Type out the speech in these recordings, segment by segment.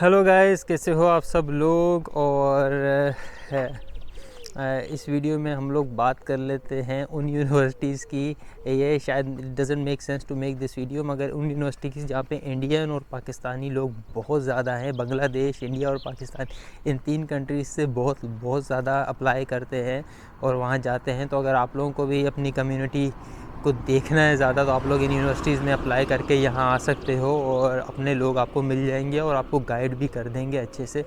Hello guys, कैसे हो आप सब लोग। और इस वीडियो में हम लोग बात कर लेते हैं उन यूनिवर्सिटीज़ की। ये शायद doesn't make sense to make this video, मगर उन यूनिवर्सिटी की जहाँ पे इंडियन और पाकिस्तानी लोग बहुत ज़्यादा हैं। बांग्लादेश, इंडिया और पाकिस्तान, इन तीन कंट्रीज़ से बहुत ज़्यादा अप्लाई करते हैं और वहाँ जाते हैं। तो अगर आप लोगों को भी अपनी कम्युनिटी को देखना है ज़्यादा, तो आप लोग इन यूनिवर्सिटीज़ में अप्लाई करके यहाँ आ सकते हो और अपने लोग आपको मिल जाएंगे और आपको गाइड भी कर देंगे अच्छे से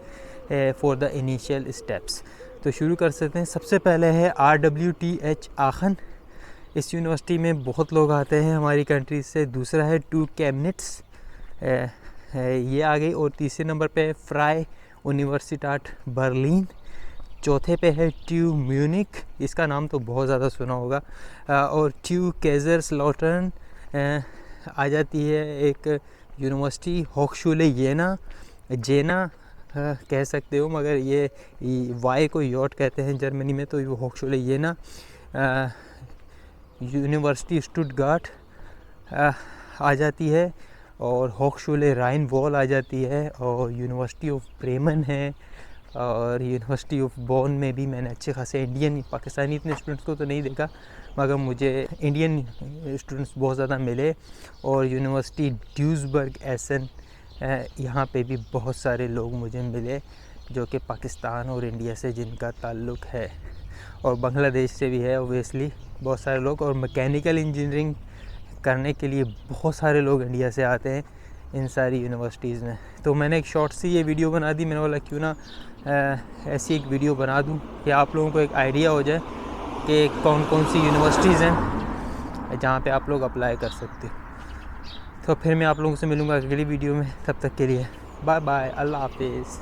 फॉर द इनिशियल स्टेप्स। तो शुरू कर सकते हैं। सबसे पहले है RWTH आखन। इस यूनिवर्सिटी में बहुत लोग आते हैं हमारी कंट्री से। दूसरा है टू केमनिट्स, ये आ गई। और तीसरे नंबर पे है फ्राई यूनिवर्सिटाट बर्लिन। चौथे पे है ट्यू म्यूनिक, इसका नाम तो बहुत ज़्यादा सुना होगा। और ट्यू कैज़र्सलाउटर्न आ जाती है एक यूनिवर्सिटी। होक्सचुले जेना कह सकते हो, मगर ये वाई को यॉट कहते हैं जर्मनी में, तो ये होक्सचुले जेना। यूनिवर्सिटी स्टुटगार्ट आ जाती है और होक्सचुले राइन वॉल आ जाती है। और यूनिवर्सिटी ऑफ ब्रेमन है और यूनिवर्सिटी ऑफ बॉन में भी मैंने अच्छे खासे इंडियन पाकिस्तानी इतने स्टूडेंट्स को तो नहीं देखा, मगर मुझे इंडियन स्टूडेंट्स बहुत ज़्यादा मिले। और यूनिवर्सिटी ड्यूसबर्ग एसन, यहाँ पे भी बहुत सारे लोग मुझे मिले जो कि पाकिस्तान और इंडिया से जिनका ताल्लुक़ है, और बांग्लादेश से भी है ओबियसली बहुत सारे लोग। और मैकेनिकल इंजीनियरिंग करने के लिए बहुत सारे लोग इंडिया से आते हैं इन सारी यूनिवर्सिटीज़ में। तो मैंने एक शॉर्ट सी ये वीडियो बना दी। मैंने बोला क्यों ना ऐसी एक वीडियो बना दूं कि आप लोगों को एक आइडिया हो जाए कि कौन कौन सी यूनिवर्सिटीज़ हैं जहाँ पे आप लोग अप्लाई कर सकते हो। तो फिर मैं आप लोगों से मिलूँगा अगली वीडियो में। तब तक के लिए बाय बाय, अल्लाह हाफिज़।